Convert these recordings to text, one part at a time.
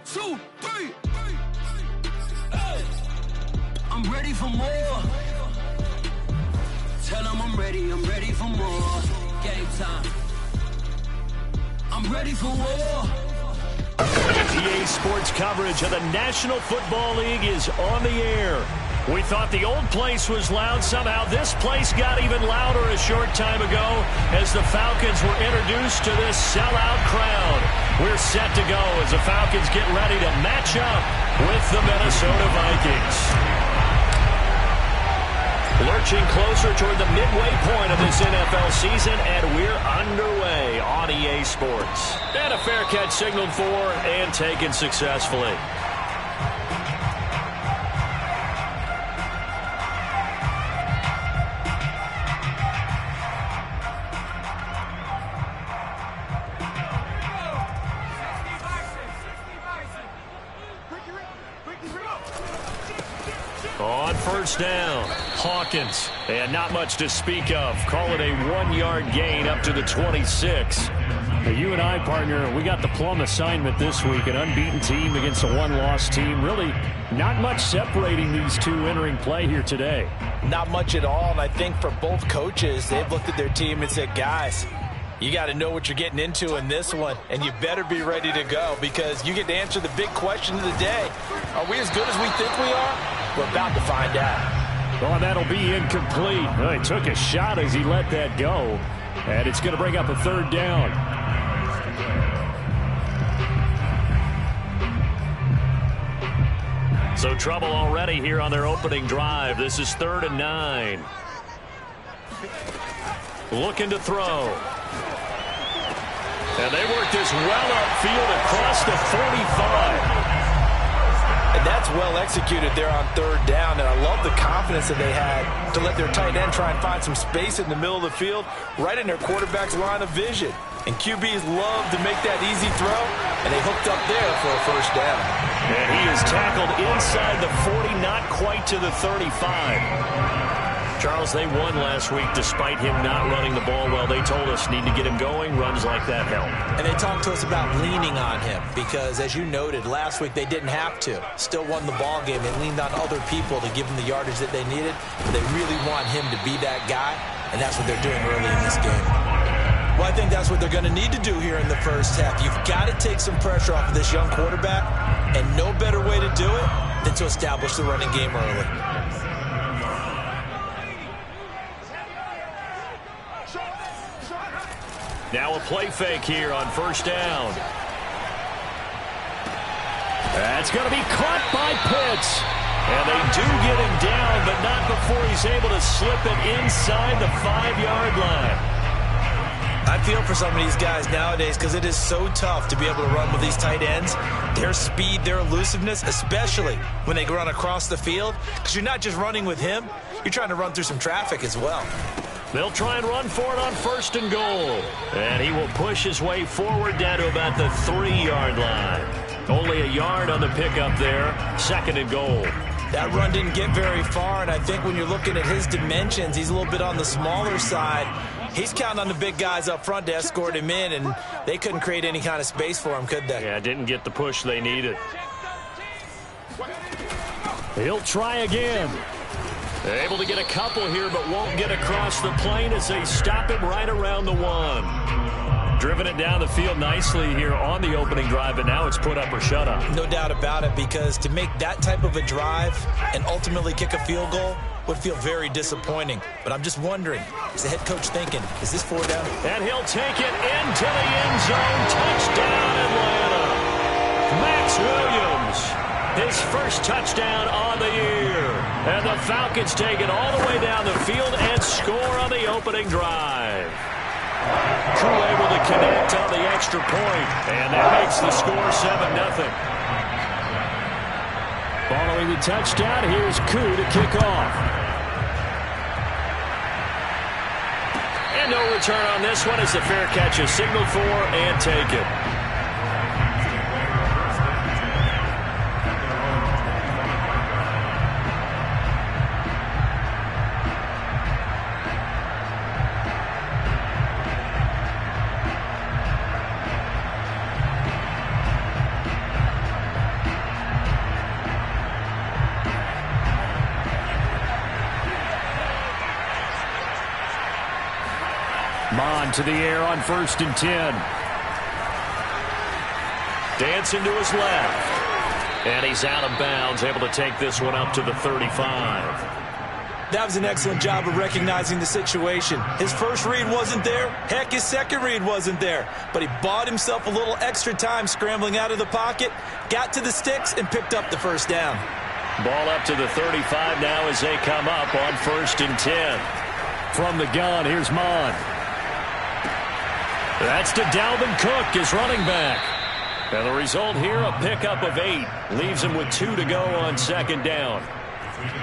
2, 3. Hey. I'm ready for more. Tell them I'm ready for more. Game time. I'm ready for war. EA Sports coverage of the National Football League is on the air. We thought the old place was loud. Somehow this place got even louder a short time ago as the Falcons were introduced to this sellout crowd. We're set to go as the Falcons get ready to match up with the Minnesota Vikings. Lurching closer toward the midway point of this NFL season, and we're underway on EA Sports. And a fair catch signaled for and taken successfully. On first down, Hawkins, and not much to speak of. Call it a 1-yard gain up to the 26. Now, you and I, partner, we got the plum assignment this week, an unbeaten team against a one-loss team. Really not much separating these two entering play here today. Not much at all, and I think for both coaches, they've looked at their team and said, guys, you got to know what you're getting into in this one, and you better be ready to go because you get to answer the big question of the day. Are we as good as we think we are? We're about to find out. Oh, that'll be incomplete. Well, he took a shot as he let that go, and it's going to bring up a third down. So trouble already here on their opening drive. This is 3rd and 9. Looking to throw. And they work this well upfield across the 45. And that's well executed there on 3rd down, and I love the confidence that they had to let their tight end try and find some space in the middle of the field, right in their quarterback's line of vision. And QBs love to make that easy throw, and they hooked up there for a first down. And he is tackled inside the 40, not quite to the 35. Charles, they won last week despite him not running the ball well. They told us need to get him going. Runs like that help. And they talked to us about leaning on him because, as you noted, last week they didn't have to. Still won the ball game. They leaned on other people to give them the yardage that they needed. But they really want him to be that guy, and that's what they're doing early in this game. Well, I think that's what they're going to need to do here in the first half. You've got to take some pressure off of this young quarterback, and no better way to do it than to establish the running game early. Now a play fake here on first down. That's going to be caught by Pitts. And they do get him down, but not before he's able to slip it inside the 5-yard line. I feel for some of these guys nowadays because it is so tough to be able to run with these tight ends. Their speed, their elusiveness, especially when they run across the field. Because you're not just running with him, you're trying to run through some traffic as well. They'll try and run for it on 1st and goal. And he will push his way forward down to about the 3-yard line. Only a yard on the pickup there. 2nd and goal. That run didn't get very far, and I think when you're looking at his dimensions, he's a little bit on the smaller side. He's counting on the big guys up front to escort him in, and they couldn't create any kind of space for him, could they? Yeah, didn't get the push they needed. He'll try again. Able to get a couple here, but won't get across the plane as they stop him right around the 1. Driven it down the field nicely here on the opening drive, but now it's put up or shut up. No doubt about it, because to make that type of a drive and ultimately kick a field goal would feel very disappointing. But I'm just wondering, is the head coach thinking, is this 4 down? And he'll take it into the end zone. Touchdown, Atlanta. Max Williams, his first touchdown on the year. And the Falcons take it all the way down the field and score on the opening drive. Crew able to connect on the extra point, and that makes the score 7-0. Following the touchdown, here's Koo to kick off. And no return on this one as the fair catch is signaled for and taken. Mond to the air on 1st and 10. Dancing to his left. And he's out of bounds, able to take this one up to the 35. That was an excellent job of recognizing the situation. His first read wasn't there. Heck, his second read wasn't there. But he bought himself a little extra time scrambling out of the pocket, got to the sticks, and picked up the first down. Ball up to the 35 now as they come up on 1st and 10. From the gun, here's Mond. That's to Dalvin Cook, his running back. And the result here, a pickup of 8. Leaves him with 2 to go on 2nd down.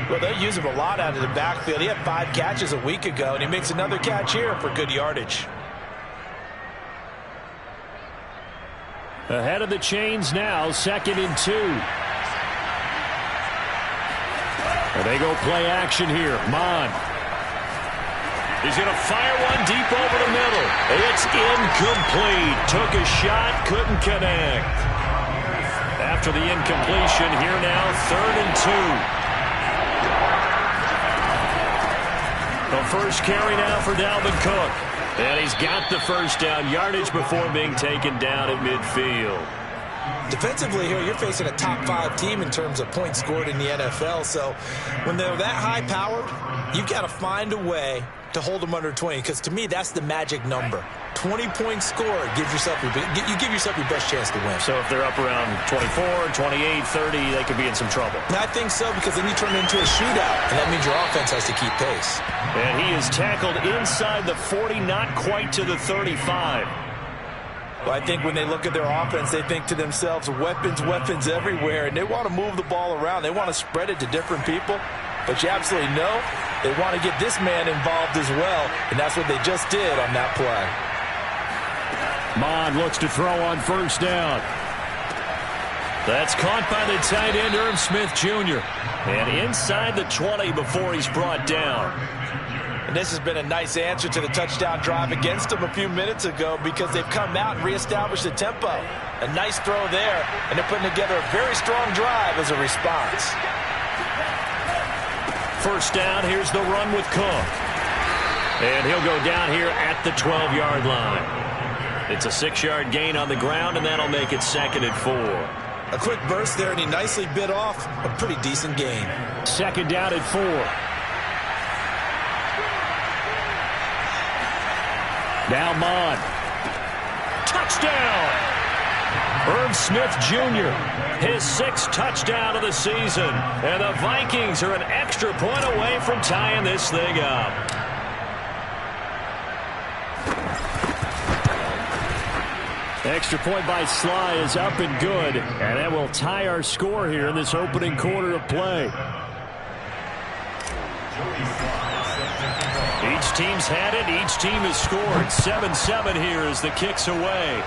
Well, they use him a lot out of the backfield. He had 5 catches a week ago, and he makes another catch here for good yardage. Ahead of the chains now, 2nd and 2. And they go play action here. Mond. He's going to fire one deep over the middle. It's incomplete. Took a shot, couldn't connect. After the incompletion, here now, 3rd and 2. The first carry now for Dalvin Cook. And he's got the first down yardage before being taken down at midfield. Defensively here, you're facing a top 5 team in terms of points scored in the NFL. So when they're that high powered, you've got to find a way to hold them under 20, because to me, that's the magic number. 20 points scored, you give yourself your best chance to win. So if they're up around 24, 28, 30, they could be in some trouble. I think so, because then you turn it into a shootout, and that means your offense has to keep pace. And he is tackled inside the 40, not quite to the 35. Well, I think when they look at their offense, they think to themselves, weapons everywhere, and they want to move the ball around. They want to spread it to different people. But you absolutely know they want to get this man involved as well, and that's what they just did on that play. Mond looks to throw on 1st down. That's caught by the tight end, Irv Smith Jr. And inside the 20 before he's brought down. And this has been a nice answer to the touchdown drive against them a few minutes ago, because they've come out and reestablished the tempo. A nice throw there, and they're putting together a very strong drive as a response. 1st down, here's the run with Cook. And he'll go down here at the 12-yard line. It's a 6-yard gain on the ground, and that'll make it 2nd and 4. A quick burst there, and he nicely bit off a pretty decent gain. 2nd down at 4. Now Mond. Touchdown! Irv Smith Jr., his 6th touchdown of the season. And the Vikings are an extra point away from tying this thing up. Extra point by Sly is up and good. And that will tie our score here in this opening quarter of play. Each team's had it. Each team has scored. 7-7 here as the kick's away.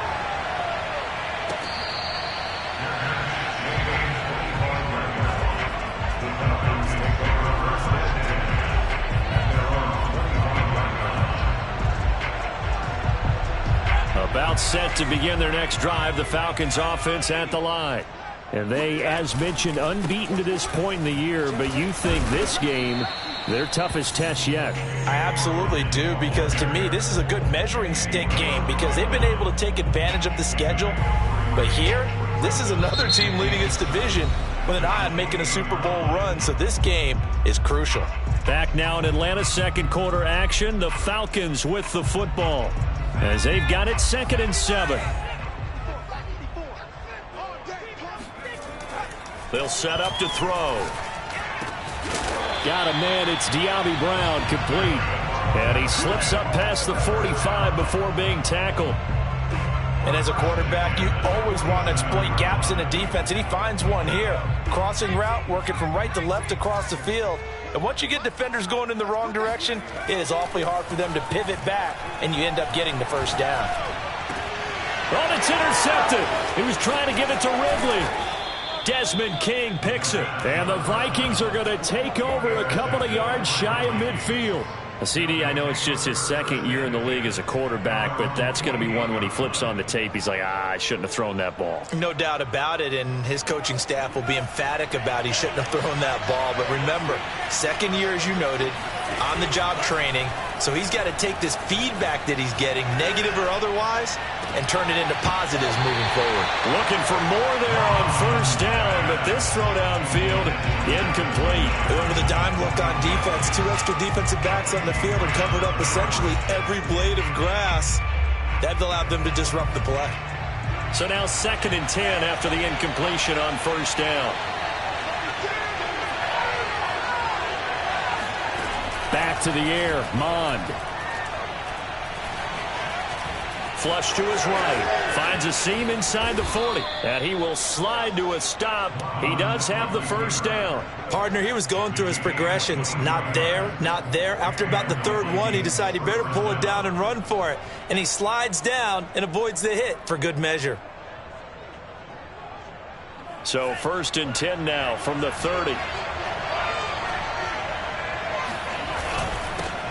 About set to begin their next drive, the Falcons offense at the line. And they, as mentioned, unbeaten to this point in the year, but you think this game, their toughest test yet. I absolutely do, because to me, this is a good measuring stick game, because they've been able to take advantage of the schedule. But here, this is another team leading its division with an eye on making a Super Bowl run, so this game is crucial. Back now in Atlanta's second quarter action, the Falcons with the football, as they've got it 2nd and 7. They'll set up to throw. Got a man, it's De'Ami Brown, complete. And he slips up past the 45 before being tackled. And as a quarterback, you always want to exploit gaps in the defense, and he finds one here. Crossing route, working from right to left across the field. And once you get defenders going in the wrong direction, it is awfully hard for them to pivot back, and you end up getting the first down. Oh, it's intercepted. He was trying to get it to Ridley. Desmond King picks it. And the Vikings are going to take over a couple of yards shy of midfield. CD, I know it's just his second year in the league as a quarterback, but that's going to be one when he flips on the tape, he's like, I shouldn't have thrown that ball. No doubt about it, and his coaching staff will be emphatic about he shouldn't have thrown that ball. But remember, second year, as you noted, on-the-job training, so he's got to take this feedback that he's getting, negative or otherwise, and turn it into positives moving forward. Looking for more there on first down, but this throw downfield incomplete. Whoever the dime looked on defense, 2 extra defensive backs on the field and covered up essentially every blade of grass. That allowed them to disrupt the play. So now 2nd and 10 after the incompletion on first down. Back to the air, Mond. Flush to his right. Finds a seam inside the 40. And he will slide to a stop. He does have the first down. Partner, he was going through his progressions. Not there, not there. After about the 3rd one, he decided he better pull it down and run for it. And he slides down and avoids the hit for good measure. So 1st and 10 now from the 30.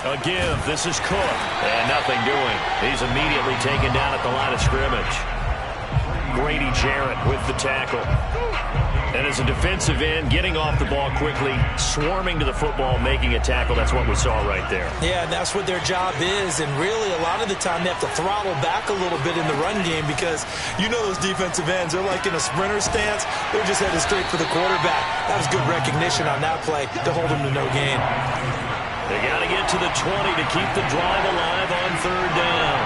A give. This is Cook. And nothing doing. He's immediately taken down at the line of scrimmage. Grady Jarrett with the tackle. And as a defensive end, getting off the ball quickly, swarming to the football, making a tackle. That's what we saw right there. Yeah, and that's what their job is. And really, a lot of the time, they have to throttle back a little bit in the run game because you know those defensive ends, they're like in a sprinter stance. They're just headed straight for the quarterback. That was good recognition on that play to hold him to no gain. They got to get to the 20 to keep the drive alive on 3rd down.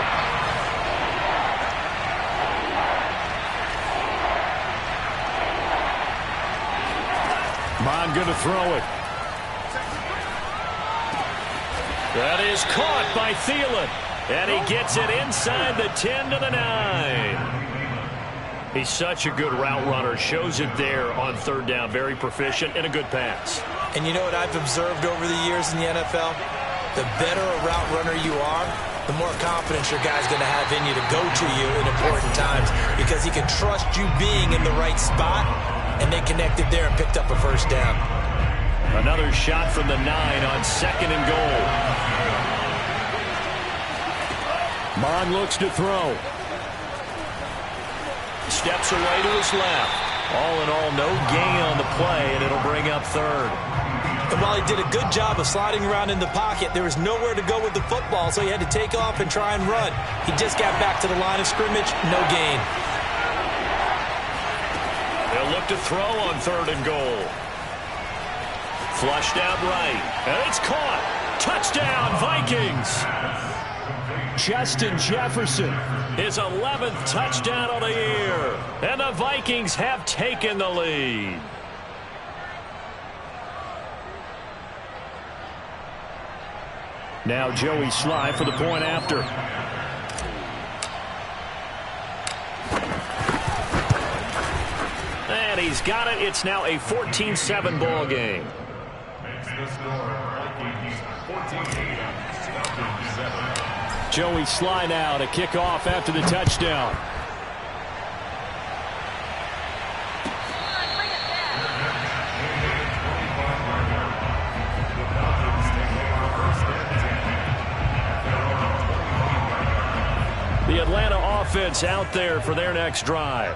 Mond going to throw it. That is caught by Thielen. And he gets it inside the 10 to the 9. He's such a good route runner. Shows it there on 3rd down. Very proficient and a good pass. And you know what I've observed over the years in the NFL? The better a route runner you are, the more confidence your guy's going to have in you to go to you in important times because he can trust you being in the right spot, and they connected there and picked up a first down. Another shot from the 9 on 2nd and goal. Mond looks to throw. Steps away to his left. All in all, no gain on the play, and it'll bring up 3rd. And while he did a good job of sliding around in the pocket, there was nowhere to go with the football, so he had to take off and try and run. He just got back to the line of scrimmage, no gain. They'll look to throw on 3rd and goal. Flushed out right, and it's caught. Touchdown, Vikings. Justin Jefferson. His 11th touchdown of the year. And the Vikings have taken the lead. Now Joey Sly for the point after. And he's got it. It's now a 14-7 ball game. Joey Sly now to kick off after the touchdown. The Atlanta offense out there for their next drive.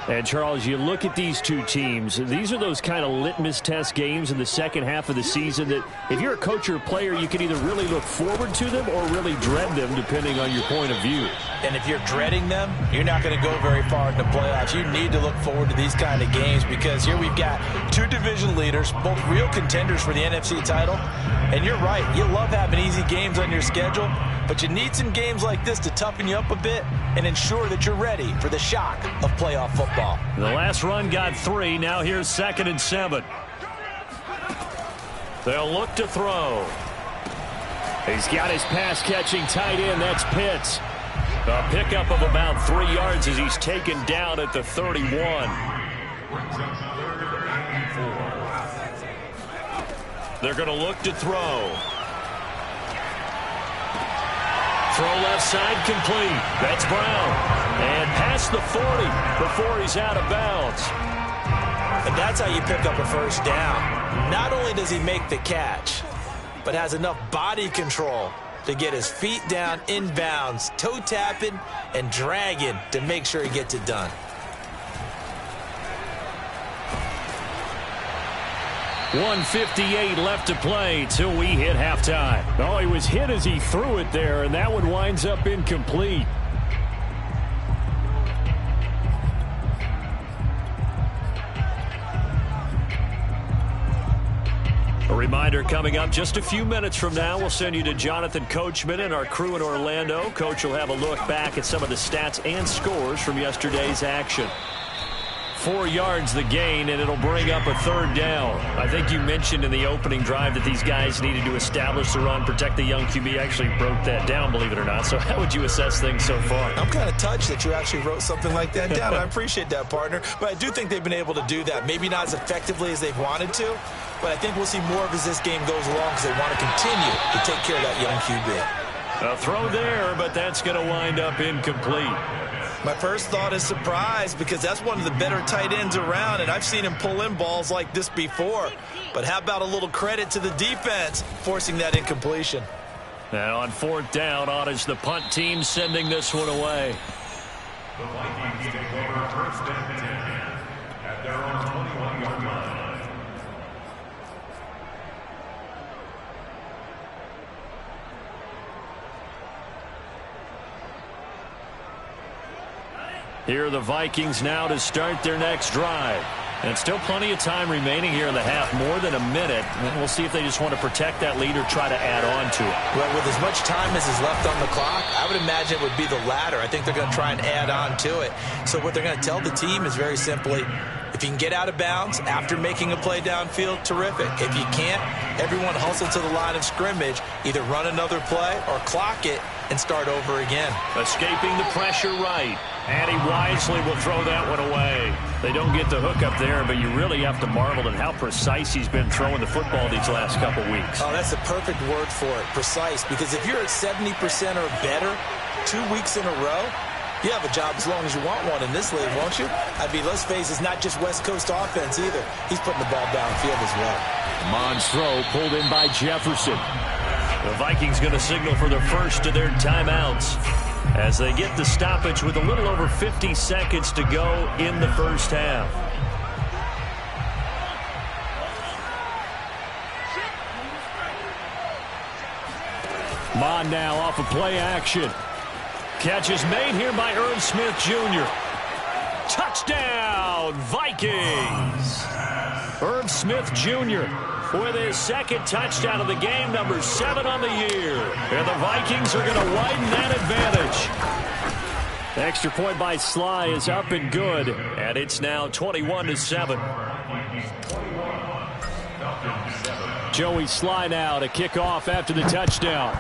And, Charles, you look at these two teams, these are those kind of litmus test games in the second half of the season that if you're a coach or a player, you can either really look forward to them or really dread them, depending on your point of view. And if you're dreading them, you're not going to go very far in the playoffs. You need to look forward to these kind of games because here we've got 2 division leaders, both real contenders for the NFC title. And you're right, you love having easy games on your schedule, but you need some games like this to toughen you up a bit and ensure that you're ready for the shock of playoff football. The last run got 3. Now here's 2nd and 7. They'll look to throw. He's got his pass-catching tight end. That's Pitts. A pickup of about 3 yards as he's taken down at the 31. They're going to look to throw. Throw left side complete. That's Brown. And past the 40 before he's out of bounds. And that's how you pick up a first down. Not only does he make the catch, but has enough body control to get his feet down inbounds, toe tapping and dragging to make sure he gets it done. 1:58 left to play till we hit halftime. Oh, he was hit as he threw it there, and that one winds up incomplete. A reminder coming up just a few minutes from now, we'll send you to Jonathan Coachman and our crew in Orlando. Coach will have a look back at some of the stats and scores from yesterday's action. 4 yards the gain, and it'll bring up a 3rd down. I think you mentioned in the opening drive that these guys needed to establish the run, protect the young QB. Actually broke that down, believe it or not. So how would you assess things so far? I'm kind of touched that you actually wrote something like that down. I appreciate that, partner. But I do think they've been able to do that. Maybe not as effectively as they've wanted to, but I think we'll see more of as this game goes along because they want to continue to take care of that young QB. A throw there, but that's going to wind up incomplete. My first thought is surprise because that's one of the better tight ends around, and I've seen him pull in balls like this before. But how about a little credit to the defense forcing that incompletion? Now on 4th down, on is the punt team sending this one away. The Vikings take over 1st and 10 at their own 21-yard line. Here are the Vikings now to start their next drive. And still plenty of time remaining here in the half, more than a minute. And we'll see if they just want to protect that lead or try to add on to it. Well, with as much time as is left on the clock, I would imagine it would be the latter. I think they're going to try and add on to it. So what they're going to tell the team is very simply, if you can get out of bounds after making a play downfield, terrific. If you can't, everyone hustle to the line of scrimmage, either run another play or clock it and start over again. Escaping the pressure right. And he wisely will throw that one away. They don't get the hook up there, but you really have to marvel at how precise he's been throwing the football these last couple weeks. Oh, that's the perfect word for it, precise. Because if you're at 70% or better 2 weeks in a row, you have a job as long as you want one in this league, won't you? I mean, let's face it, it's not just West Coast offense either. He's putting the ball downfield as well. Mons throw pulled in by Jefferson. The Vikings going to signal for the first of their timeouts as they get the stoppage with a little over 50 seconds to go in the first half. Mon now off of play action. Catch is made here by Irv Smith Jr. Touchdown, Vikings! Irv Smith Jr. with his 2nd touchdown of the game, number 7 on the year. And the Vikings are going to widen that advantage. The extra point by Sly is up and good, and it's now 21-7. Joey Sly now to kick off after the touchdown.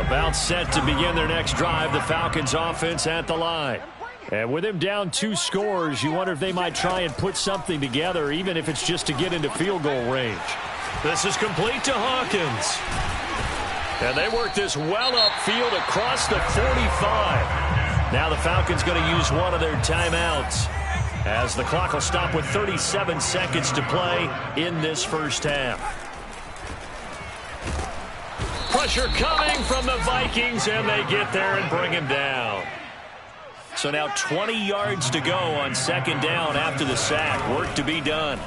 About set to begin their next drive, the Falcons offense at the line. And with him down 2 scores, you wonder if they might try and put something together, even if it's just to get into field goal range. This is complete to Hawkins. And they work this well upfield across the 45. Now the Falcons going to use one of their timeouts, as the clock will stop with 37 seconds to play in this first half. Pressure coming from the Vikings, and they get there and bring him down. So now 20 yards to go on 2nd down after the sack. Work to be done.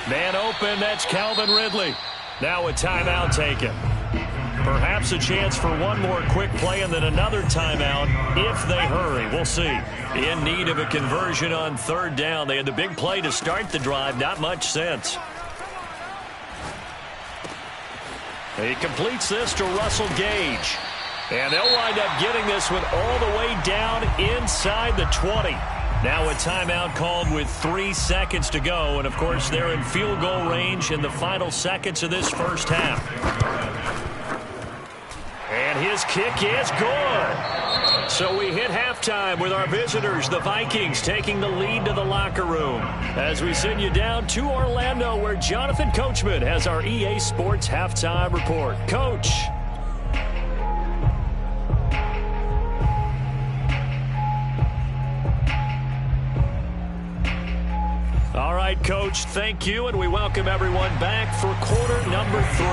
Man open, that's Calvin Ridley. Now a timeout taken. Perhaps a chance for one more quick play and then another timeout if they hurry. We'll see. In need of a conversion on 3rd down. They had the big play to start the drive. Not much sense. He completes this to Russell Gage. And they'll wind up getting this one all the way down inside the 20. Now a timeout called with 3 seconds to go. And, of course, they're in field goal range in the final seconds of this first half. And his kick is good. So we hit halftime with our visitors, the Vikings, taking the lead to the locker room. As we send you down to Orlando, where Jonathan Coachman has our EA Sports halftime report. Coach. right, Coach. Thank you, and we welcome everyone back for quarter number 3.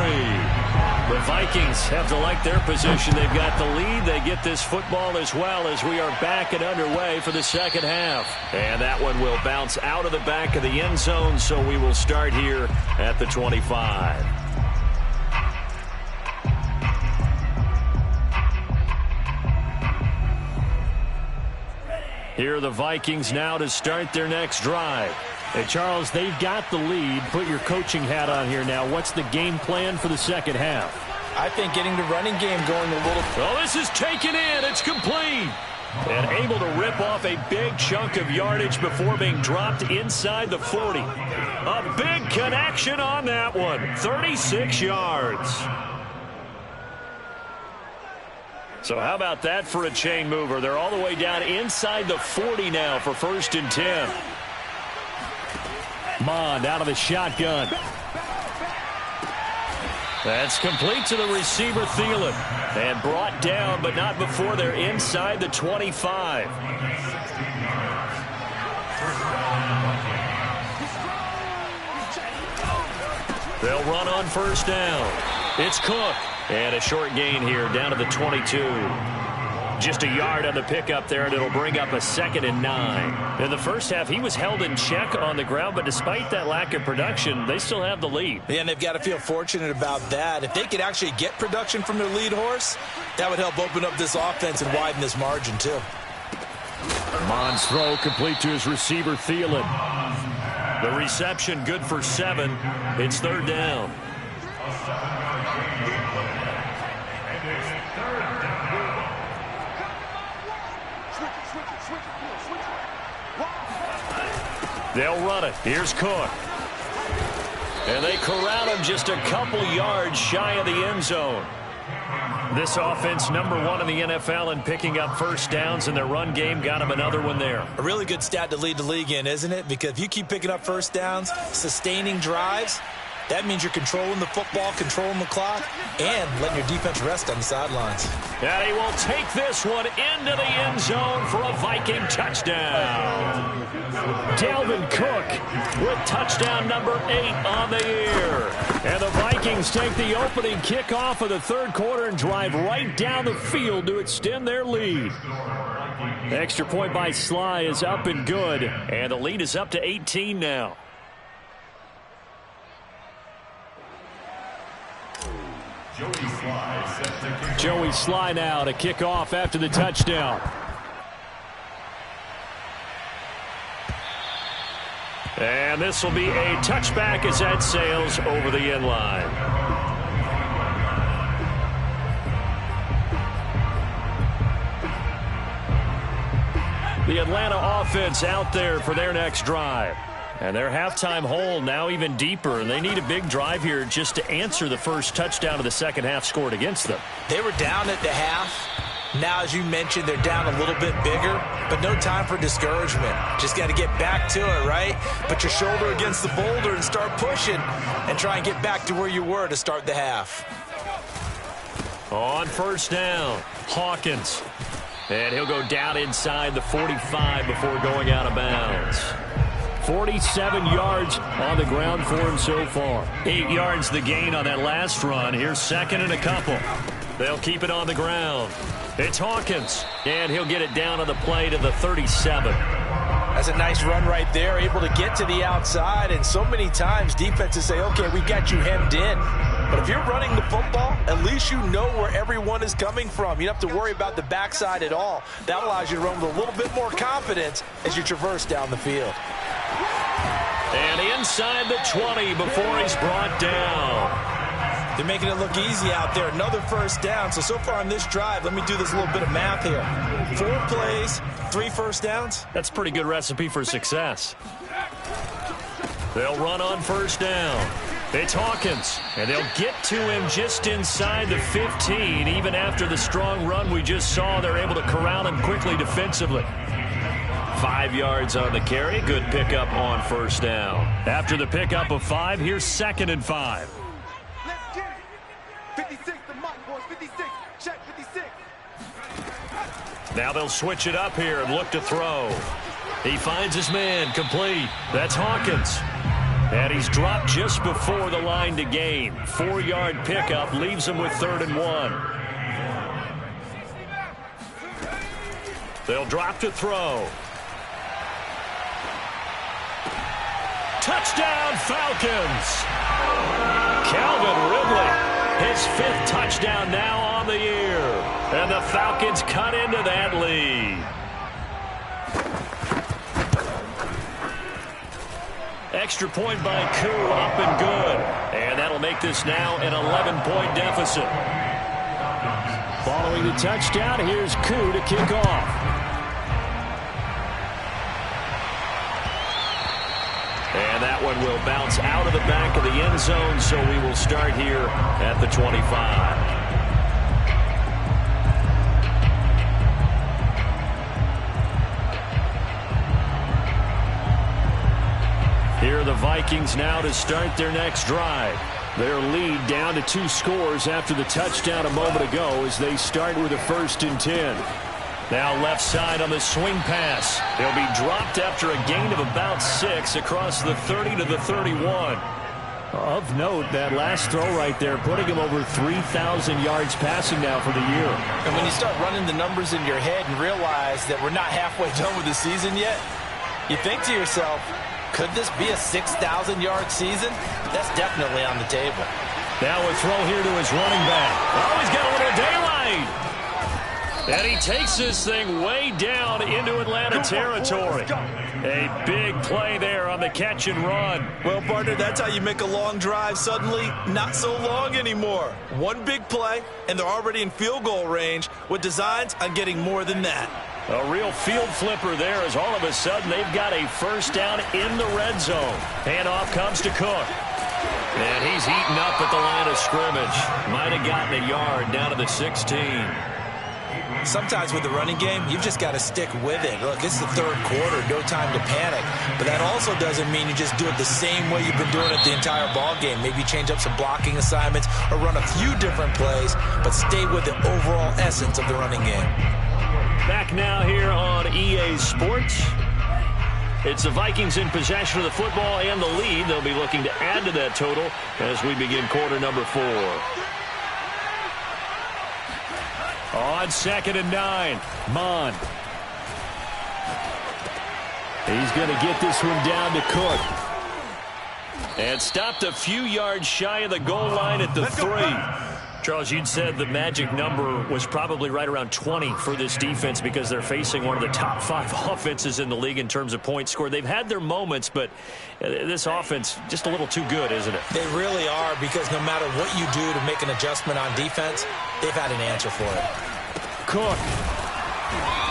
The Vikings have to like their position. They've got the lead. They get this football as well as we are back and underway for the second half. And that one will bounce out of the back of the end zone, so we will start here at the 25. Here are the Vikings now to start their next drive. Hey, Charles, they've got the lead. Put your coaching hat on here now. What's the game plan for the second half? I think getting the running game going a little. Oh, this is taken in. It's complete. And able to rip off a big chunk of yardage before being dropped inside the 40. A big connection on that one. 36 yards. So how about that for a chain mover? They're all the way down inside the 40 now for 1st and 10. Mond out of the shotgun. That's complete to the receiver, Thielen. And brought down, but not before they're inside the 25. They'll run on 1st down. It's Cook. And a short gain here down to the 22. Just a yard on the pickup there, and it'll bring up a 2nd and 9. In the first half, he was held in check on the ground, but despite that lack of production, they still have the lead. Yeah, and they've got to feel fortunate about that. If they could actually get production from their lead horse, that would help open up this offense and widen this margin, too. Mond's throw complete to his receiver, Thielen. The reception good for 7. It's 3rd down. They'll run it. Here's Cook. And they corral him just a couple yards shy of the end zone. This offense, number 1 in the NFL in picking up 1st downs, and their run game got him another one there. A really good stat to lead the league in, isn't it? Because if you keep picking up 1st downs, sustaining drives, that means you're controlling the football, controlling the clock, and letting your defense rest on the sidelines. And he will take this one into the end zone for a Viking touchdown. Dalvin Cook with touchdown number 8 on the year. And the Vikings take the opening kickoff of the 3rd quarter and drive right down the field to extend their lead. Extra point by Sly is up and good, and the lead is up to 18 now. Joey Sly now to kick off after the touchdown. And this will be a touchback as that sails over the end line. The Atlanta offense out there for their next drive. And their halftime hole now even deeper, and they need a big drive here just to answer the first touchdown of the second half scored against them. They were down at the half. Now, as you mentioned, they're down a little bit bigger, but no time for discouragement. Just got to get back to it, right? Put your shoulder against the boulder and start pushing and try and get back to where you were to start the half. On 1st down, Hawkins. And he'll go down inside the 45 before going out of bounds. 47 yards on the ground for him so far. 8 yards the gain on that last run. Here's 2nd and a couple. They'll keep it on the ground. It's Hawkins, and he'll get it down on the play to the 37. That's a nice run right there, able to get to the outside, and so many times defenses say, okay, we got you hemmed in. But if you're running the football, at least you know where everyone is coming from. You don't have to worry about the backside at all. That allows you to run with a little bit more confidence as you traverse down the field. And inside the 20 before he's brought down. They're making it look easy out there. Another 1st down. So far on this drive, let me do this little bit of math here. 4 plays, 3 1st downs. That's a pretty good recipe for success. They'll run on 1st down. It's Hawkins, and they'll get to him just inside the 15. Even after the strong run we just saw, they're able to corral him quickly defensively. 5 yards on the carry. Good pickup on 1st down. After the pickup of 5, here's 2nd and 5. Let's get it. 56, the mic, boys. 56. Check 56. Now they'll switch it up here and look to throw. He finds his man, complete. That's Hawkins. And he's dropped just before the line to gain. 4-yard pickup leaves him with 3rd and 1. They'll drop to throw. Touchdown, Falcons! Calvin Ridley, his 5th touchdown now on the year. And the Falcons cut into that lead. Extra point by Koo, up and good. And that'll make this now an 11-point deficit. Following the touchdown, here's Koo to kick off. And that one will bounce out of the back of the end zone, so we will start here at the 25. Here are the Vikings now to start their next drive. Their lead down to 2 scores after the touchdown a moment ago as they start with a 1st and 10. Now left side on the swing pass. He'll be dropped after a gain of about 6 across the 30 to the 31. Of note, that last throw right there, putting him over 3,000 yards passing now for the year. And when you start running the numbers in your head and realize that we're not halfway done with the season yet, you think to yourself, could this be a 6,000-yard season? That's definitely on the table. Now a throw here to his running back. Oh, he's got a little daylight. And he takes this thing way down into Atlanta territory. A big play there on the catch and run. Well, partner, that's how you make a long drive suddenly not so long anymore. One big play, and they're already in field goal range with designs on getting more than that. A real field flipper there as all of a sudden they've got a 1st down in the red zone. Handoff comes to Cook. And he's eaten up at the line of scrimmage. Might have gotten a yard down to the 16. Sometimes with the running game, you've just got to stick with it. Look, it's the 3rd quarter, no time to panic. But that also doesn't mean you just do it the same way you've been doing it the entire ball game. Maybe change up some blocking assignments or run a few different plays, but stay with the overall essence of the running game. Back now here on EA Sports. It's the Vikings in possession of the football and the lead. They'll be looking to add to that total as we begin quarter number 4. On 2nd and 9, Mon. He's going to get this one down to Cook. And stopped a few yards shy of the goal line at the 3. Charles, you'd said the magic number was probably right around 20 for this defense because they're facing one of the top 5 offenses in the league in terms of points scored. They've had their moments, but this offense just a little too good, isn't it? They really are, because no matter what you do to make an adjustment on defense, they've had an answer for it. Cook.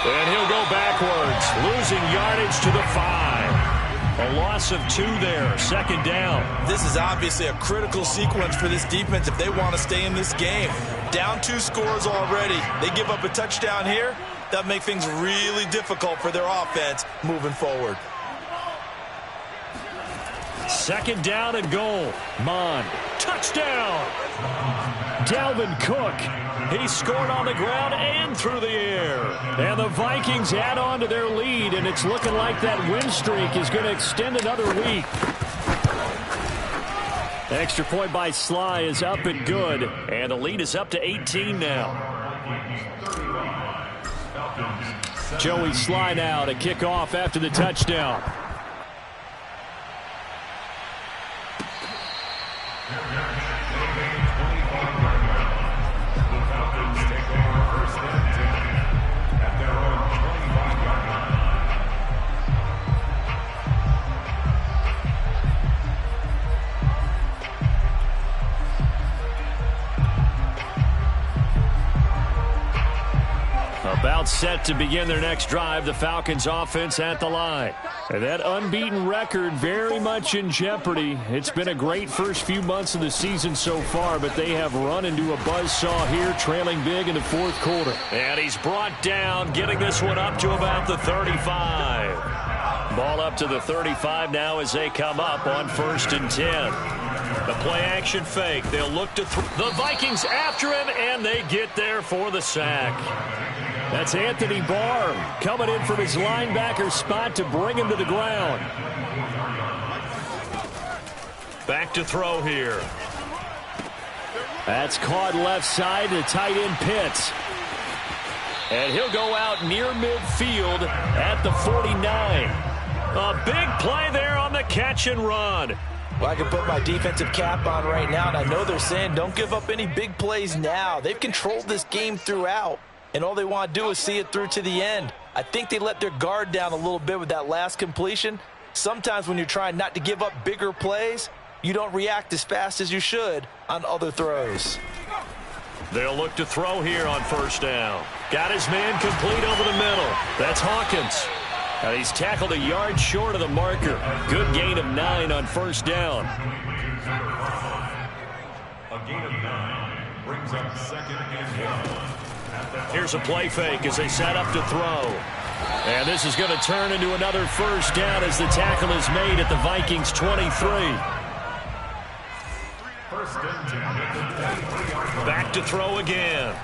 And he'll go backwards, losing yardage to the 5. A loss of 2 there, 2nd down. This is obviously a critical sequence for this defense if they want to stay in this game. Down 2 scores already. They give up a touchdown here. That'll make things really difficult for their offense moving forward. 2nd down and goal. Mon. Touchdown! Dalvin Cook. He scored on the ground and through the air. And the Vikings add on to their lead, and it's looking like that win streak is going to extend another week. Extra point by Sly is up and good, and the lead is up to 18 now. Joey Sly now to kick off after the touchdown. About set to begin their next drive, the Falcons offense at the line. And that unbeaten record very much in jeopardy. It's been a great first few months of the season so far, but they have run into a buzzsaw here, trailing big in the 4th quarter. And he's brought down, getting this one up to about the 35. Ball up to the 35 now as they come up on 1st and 10. The play-action fake. They'll look to the Vikings after him, and they get there for the sack. That's Anthony Barr coming in from his linebacker spot to bring him to the ground. Back to throw here. That's caught left side to tight end Pitts. And he'll go out near midfield at the 49. A big play there on the catch and run. Well, I can put my defensive cap on right now, and I know they're saying don't give up any big plays now. They've controlled this game throughout, and all they want to do is see it through to the end. I think they let their guard down a little bit with that last completion. Sometimes when you're trying not to give up bigger plays, you don't react as fast as you should on other throws. They'll look to throw here on first down. Got his man complete over the middle. That's Hawkins. And he's tackled a yard short of the marker. Good gain of 9 on first down. A gain of 9 brings up 2nd and 1. Here's a play fake as they set up to throw. And this is going to turn into another first down as the tackle is made at the Vikings 23. First and 10 at the 23. Back to throw again.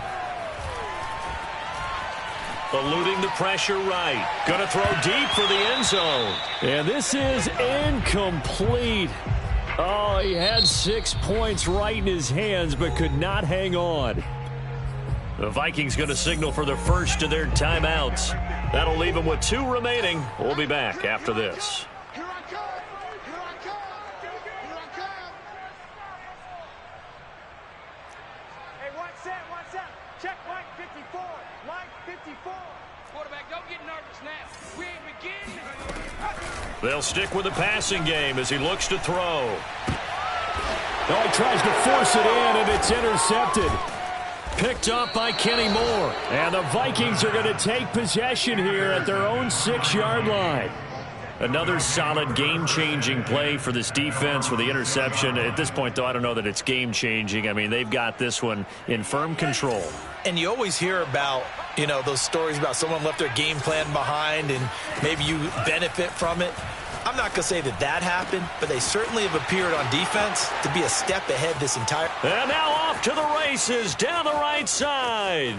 Eluding the pressure right. Going to throw deep for the end zone. And this is incomplete. Oh, he had 6 points right in his hands but could not hang on. The Vikings going to signal for the first of their timeouts. That'll leave them with 2 remaining. We'll be back after this. Here I come. Here I come. Here I come. Hey, one set. Check line 54. Line 54. Quarterback, don't get nervous now. We ain't beginning. They'll stick with the passing game as he looks to throw. Oh, he tries to force it in, and it's intercepted. Picked up by Kenny Moore. And the Vikings are going to take possession here at their own 6-yard line. Another solid game-changing play for this defense with the interception. At this point, though, I don't know that it's game-changing. I mean, they've got this one in firm control. And you always hear about, you know, those stories about someone left their game plan behind and maybe you benefit from it. I'm not going to say that that happened, but they certainly have appeared on defense to be a step ahead this entire. And now off to the races down the right side.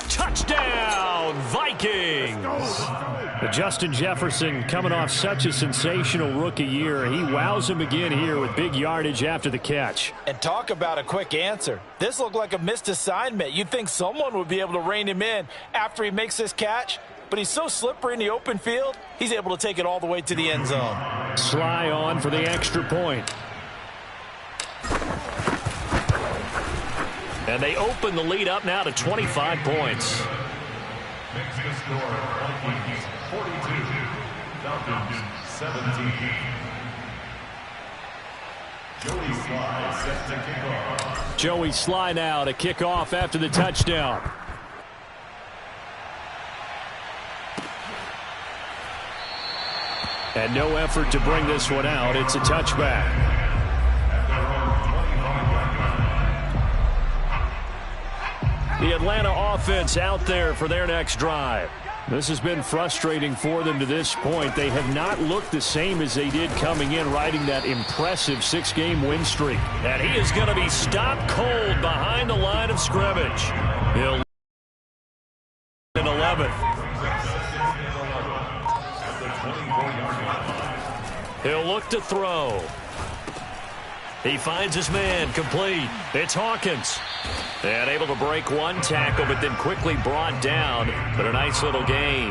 Touchdown, Vikings! Justin Jefferson coming off such a sensational rookie year. He wows him again here with big yardage after the catch. And talk about a quick answer. This looked like a missed assignment. You'd think someone would be able to rein him in after he makes this catch, but he's so slippery in the open field, he's able to take it all the way to the end zone. Sly on for the extra point. And they open the lead up now to 25 points. Makes the score Vikings 42, Falcons 17. Joey Sly set to kick off. Joey Sly now to kick off after the touchdown. And no effort to bring this one out. It's a touchback. The Atlanta offense out there for their next drive. This has been frustrating for them to this point. They have not looked the same as they did coming in, riding that impressive 6-game win streak. And he is going to be stopped cold behind the line of scrimmage. He'll in 11. He'll look to throw. He finds his man complete. It's Hawkins. And able to break one tackle, but then quickly brought down. But a nice little gain.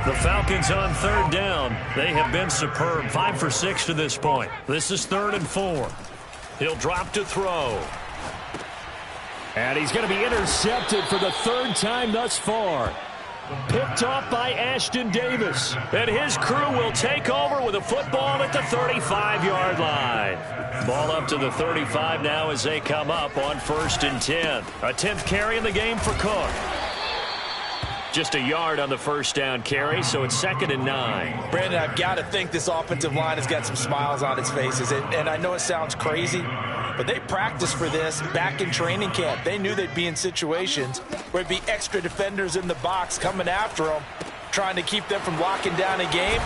The Falcons on 3rd down. They have been superb. 5 for 6 to this point. This is 3rd and 4. He'll drop to throw. And he's going to be intercepted for the 3rd time thus far. Picked off by Ashton Davis. And his crew will take over with a football at the 35-yard line. Ball up to the 35 now as they come up on 1st and 10. A 10th carry in the game for Cook. Just a yard on the first down carry, so it's 2nd and 9. Brandon, I've got to think this offensive line has got some smiles on its faces. And I know it sounds crazy, but they practiced for this back in training camp. They knew they'd be in situations where it'd be extra defenders in the box coming after them, trying to keep them from locking down a game.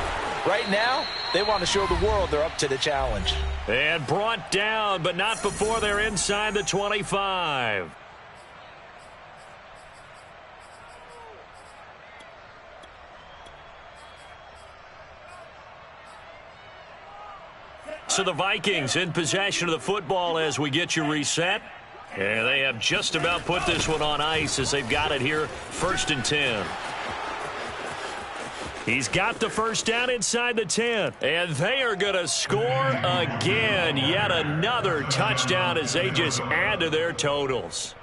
Right now, they want to show the world they're up to the challenge. And brought down, but not before they're inside the 25. So the Vikings in possession of the football as we get you reset. And they have just about put this one on ice as they've got it here, 1st and 10. He's got the first down inside the 10. And they are going to score again. Yet another touchdown as they just add to their totals.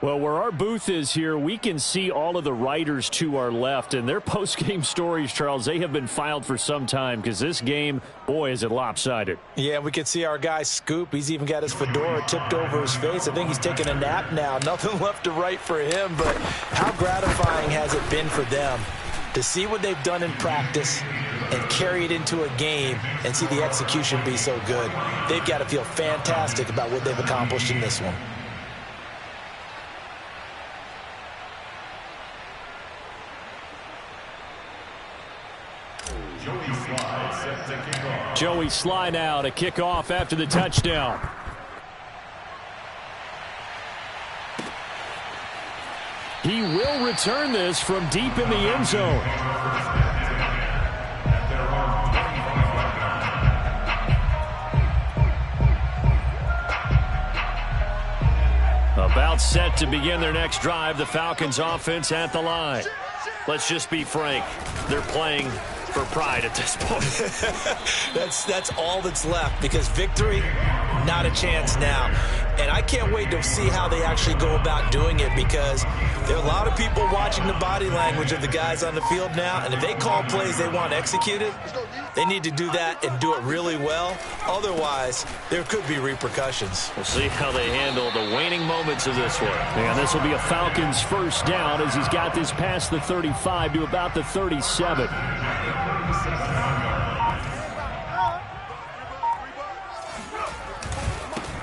Well, where our booth is here, we can see all of the writers to our left. And their post-game stories, Charles, they have been filed for some time because this game, boy, is it lopsided. Yeah, we can see our guy Scoop. He's even got his fedora tipped over his face. I think he's taking a nap now. Nothing left to write for him. But how gratifying has it been for them to see what they've done in practice and carry it into a game and see the execution be so good? They've got to feel fantastic about what they've accomplished in this one. Joey Slye now to kick off after the touchdown. He will return this from deep in the end zone. About set to begin their next drive, the Falcons offense at the line. Let's just be frank, they're playing for pride at this point. That's all that's left, because victory, not a chance now. And I can't wait to see how they actually go about doing it, because there are a lot of people watching the body language of the guys on the field now, and if they call plays they want executed, they need to do that and do it really well. Otherwise, there could be repercussions. We'll see how they handle the waning moments of this one. And this will be a Falcons first down as he's got this past the 35 to about the 37.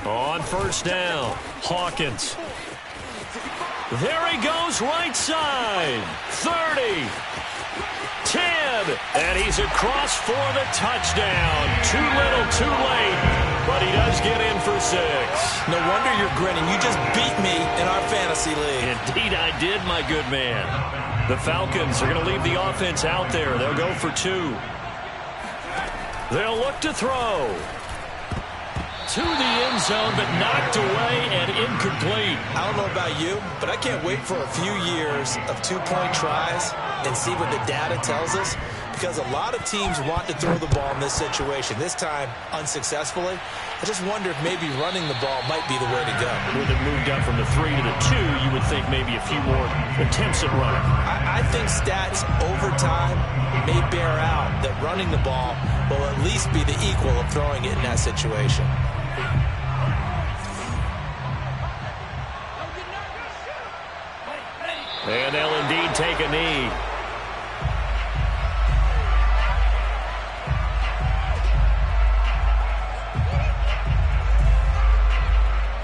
On first down, Hawkins. There he goes, right side. 30. 10. And he's across for the touchdown. Too little, too late. But he does get in for 6. No wonder you're grinning. You just beat me in our fantasy league. Indeed I did, my good man. The Falcons are going to leave the offense out there. They'll go for 2. They'll look to throw. To the end zone, but knocked away and incomplete. I don't know about you, but I can't wait for a few years of 2-point tries and see what the data tells us, because a lot of teams want to throw the ball in this situation. This time, unsuccessfully. I just wonder if maybe running the ball might be the way to go. With it moved up from the 3 to the 2, you would think maybe a few more attempts at running. I think stats over time may bear out that running the ball will at least be the equal of throwing it in that situation. And they'll indeed take a knee.